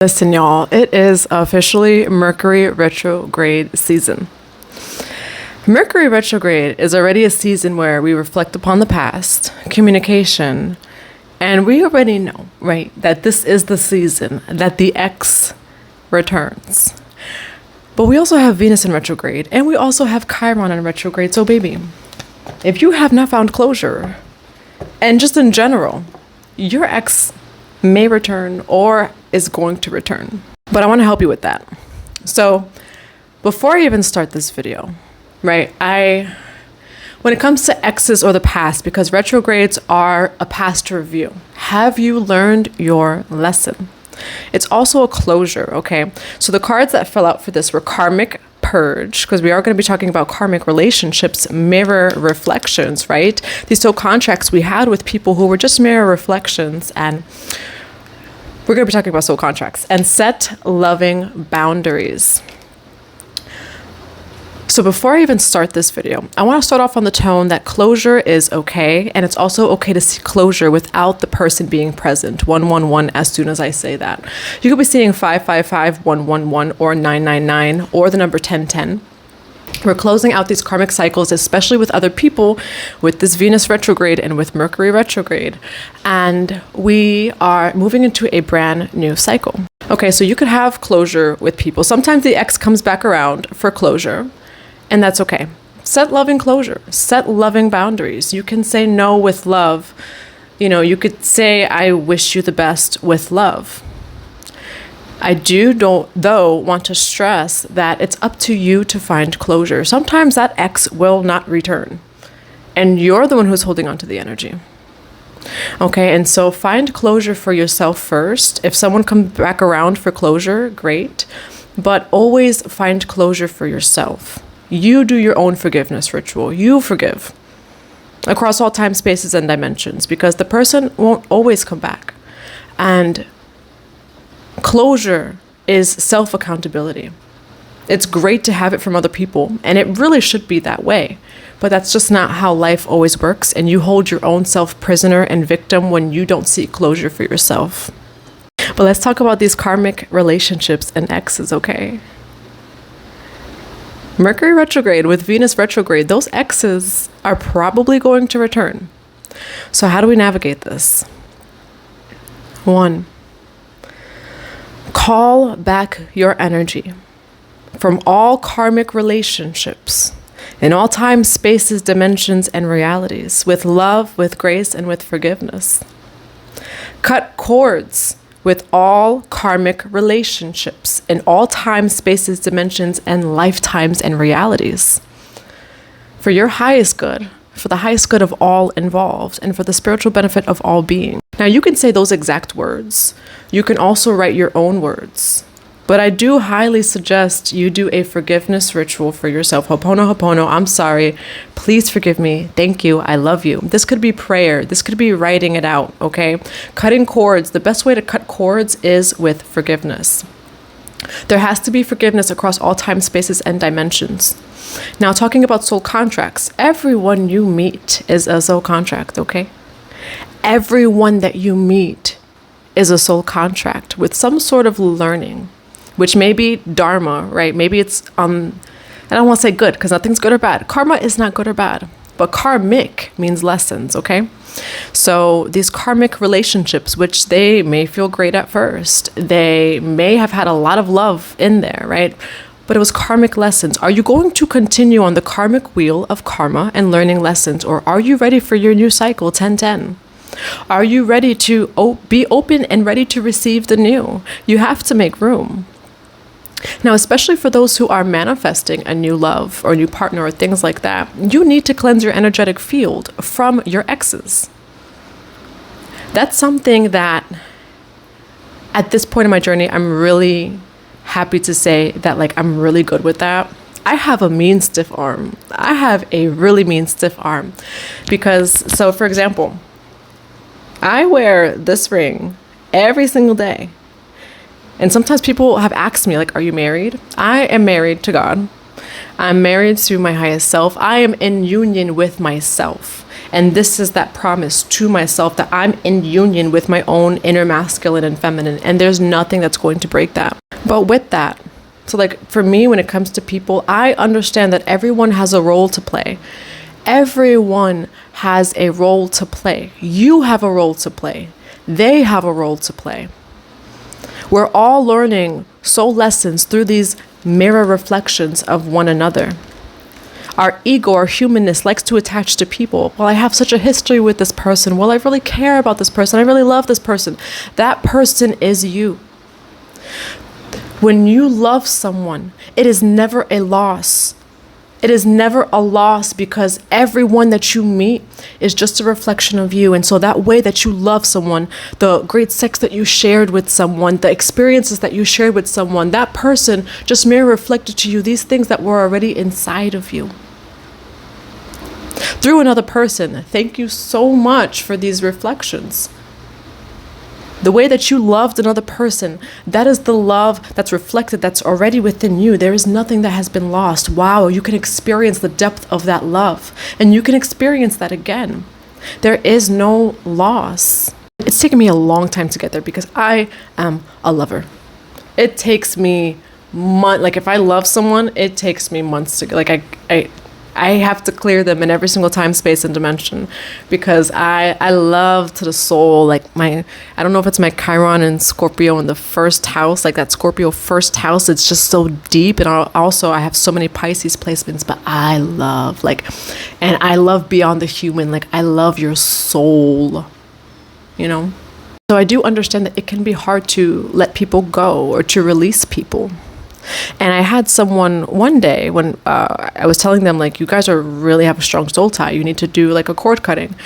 Listen, y'all, it is officially Mercury retrograde season. Mercury retrograde is already a season where we reflect upon the past, communication, and we already know, right, that this is the season that the ex returns. But we also have Venus in retrograde, and we also have Chiron in retrograde. So baby, if you have not found closure, and just in general, your ex may return or is going to return. But I want to help you with that. So before I even start this video, right, when it comes to exes or the past, because retrogrades are a past review, have you learned your lesson? It's also a closure, okay? So the cards that fell out for this were karmic purge, because we are going to be talking about karmic relationships, mirror reflections, right? These soul contracts we had with people who were just mirror reflections, and we're going to be talking about soul contracts and set loving boundaries. So before I even start this video, I want to start off on the tone that closure is okay, and it's also okay to see closure without the person being present. 111 as soon as I say that. You could be seeing 555, 111, or 999, or the number 1010. We're closing out these karmic cycles, especially with other people, with this Venus retrograde and with Mercury retrograde. And we are moving into a brand new cycle. Okay, so you could have closure with people. Sometimes the ex comes back around for closure, and that's okay. Set loving closure, set loving boundaries. You can say no with love. You know, you could say, I wish you the best with love. I though want to stress that it's up to you to find closure. Sometimes that ex will not return, and you're the one who's holding on to the energy. Okay, and so find closure for yourself first. If someone comes back around for closure, great, but always find closure for yourself. You do your own forgiveness ritual. You forgive across all time, spaces, and dimensions, because the person won't always come back. And closure is self-accountability. It's great to have it from other people, and it really should be that way. But that's just not how life always works, and you hold your own self prisoner and victim when you don't seek closure for yourself. But let's talk about these karmic relationships and exes, okay? Mercury retrograde with Venus retrograde, those exes are probably going to return. So how do we navigate this? 1, call back your energy from all karmic relationships in all time, spaces, dimensions, and realities with love, with grace, and with forgiveness. Cut cords with all karmic relationships in all time, spaces, dimensions, and lifetimes and realities for your highest good, for the highest good of all involved, and for the spiritual benefit of all beings. Now, you can say those exact words. You can also write your own words. But I do highly suggest you do a forgiveness ritual for yourself. Ho'opono, ho'opono, I'm sorry. Please forgive me. Thank you. I love you. This could be prayer. This could be writing it out, okay? Cutting cords. The best way to cut cords is with forgiveness. There has to be forgiveness across all time, spaces, and dimensions. Now, talking about soul contracts, everyone you meet is a soul contract, okay? Everyone that you meet is a soul contract with some sort of learning, which may be dharma, right? Maybe it's, I don't want to say good, because nothing's good or bad. Karma is not good or bad, but karmic means lessons, okay? So these karmic relationships, which they may feel great at first, they may have had a lot of love in there, right? But it was karmic lessons. Are you going to continue on the karmic wheel of karma and learning lessons, or are you ready for your new cycle, 1010? Are you ready to be open and ready to receive the new? You have to make room. Now, especially for those who are manifesting a new love or new partner or things like that, you need to cleanse your energetic field from your exes. That's something that at this point in my journey, I'm really happy to say that, like, I'm really good with that. I have a mean, stiff arm. I have a really mean, stiff arm because, so for example, I wear this ring every single day. And sometimes people have asked me, like, are you married? I am married to God. I'm married to my highest self. I am in union with myself. And this is that promise to myself that I'm in union with my own inner masculine and feminine, and there's nothing that's going to break that. But with that, so like for me, when it comes to people, I understand that everyone has a role to play. Everyone has a role to play. You have a role to play. They have a role to play. We're all learning soul lessons through these mirror reflections of one another. Our ego, our humanness likes to attach to people. Well, I have such a history with this person. Well, I really care about this person. I really love this person. That person is you. When you love someone, it is never a loss. It is never a loss because everyone that you meet is just a reflection of you. And so that way that you love someone, the great sex that you shared with someone, the experiences that you shared with someone, that person just mirror reflected to you these things that were already inside of you. Through another person. Thank you so much for these reflections. The way that you loved another person, that is the love that's reflected, that's already within you. There is nothing that has been lost. Wow, you can experience the depth of that love. And you can experience that again. There is no loss. It's taken me a long time to get there because I am a lover. It takes me months. Like if I love someone, it takes me months to like I have to clear them in every single time, space, and dimension because I love to the soul, like I don't know if it's my Chiron and Scorpio in the first house, like that Scorpio first house, it's just so deep. And also I have so many Pisces placements, but I love and I love beyond the human, like I love your soul, you know? So I do understand that it can be hard to let people go or to release people. And I had someone one day when I was telling them, like, you guys really have a strong soul tie. You need to do like a cord cutting.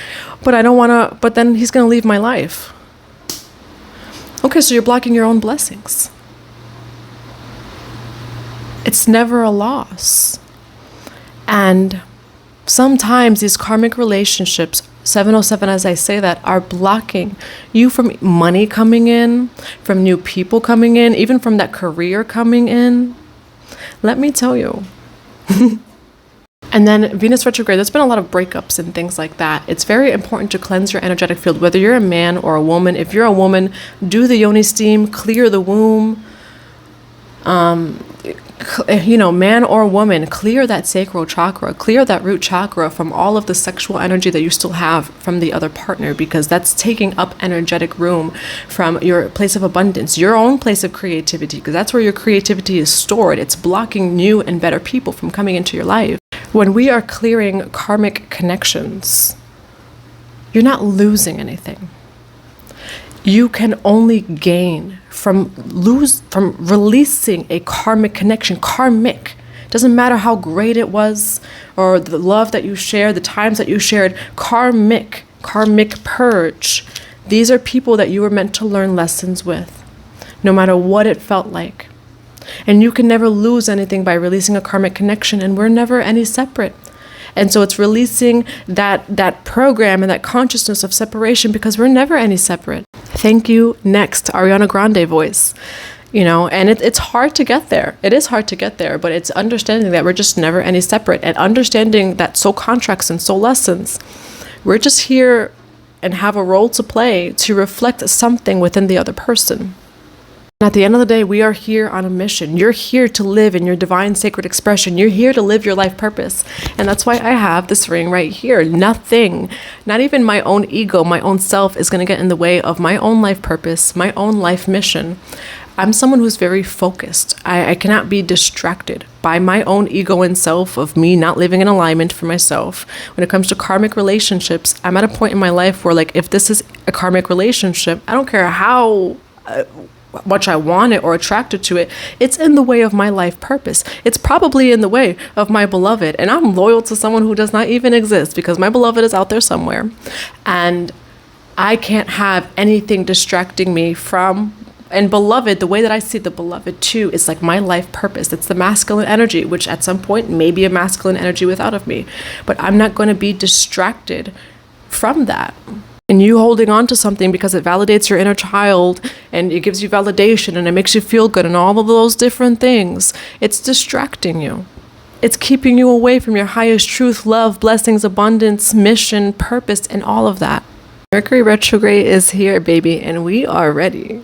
But I don't want to, but then he's going to leave my life. Okay, so you're blocking your own blessings. It's never a loss. And sometimes these karmic relationships, 707 as I say that, are blocking you from money coming in, from new people coming in, even from that career coming in. Let me tell you. And then Venus retrograde, there's been a lot of breakups and things like that. It's very important to cleanse your energetic field, whether you're a man or a woman. If you're a woman, do the yoni steam, clear the womb. Man or woman, clear that sacral chakra, clear that root chakra from all of the sexual energy that you still have from the other partner, because that's taking up energetic room from your place of abundance, your own place of creativity, because that's where your creativity is stored. It's blocking new and better people from coming into your life. When we are clearing karmic connections, you're not losing anything. You can only gain from releasing a karmic connection. Karmic. Doesn't matter how great it was or the love that you shared, the times that you shared. Karmic purge. These are people that you were meant to learn lessons with, no matter what it felt like. And you can never lose anything by releasing a karmic connection, and we're never any separate. And so it's releasing that program and that consciousness of separation, because we're never any separate. Thank you. Next, Ariana Grande voice. And it's hard to get there. It is hard to get there, but it's understanding that we're just never any separate, and understanding that soul contracts and soul lessons, we're just here and have a role to play to reflect something within the other person. At the end of the day, we are here on a mission. You're here to live in your divine sacred expression. You're here to live your life purpose. And that's why I have this ring right here. Nothing, not even my own ego, my own self is going to get in the way of my own life purpose, my own life mission. I'm someone who's very focused. I cannot be distracted by my own ego and self, of me not living in alignment for myself. When it comes to karmic relationships, I'm at a point in my life where, like, if this is a karmic relationship, I don't care how much I want it or attracted to it, it's in the way of my life purpose. It's probably in the way of my beloved, and I'm loyal to someone who does not even exist, because my beloved is out there somewhere, and I can't have anything distracting me from. And beloved, the way that I see the beloved too, is like my life purpose. It's the masculine energy, which at some point may be a masculine energy without of me, but I'm not going to be distracted from that. And you holding on to something because it validates your inner child, and it gives you validation, and it makes you feel good, and all of those different things, it's distracting you. It's keeping you away from your highest truth, love, blessings, abundance, mission, purpose, and all of that. Mercury retrograde is here, baby, and we are ready.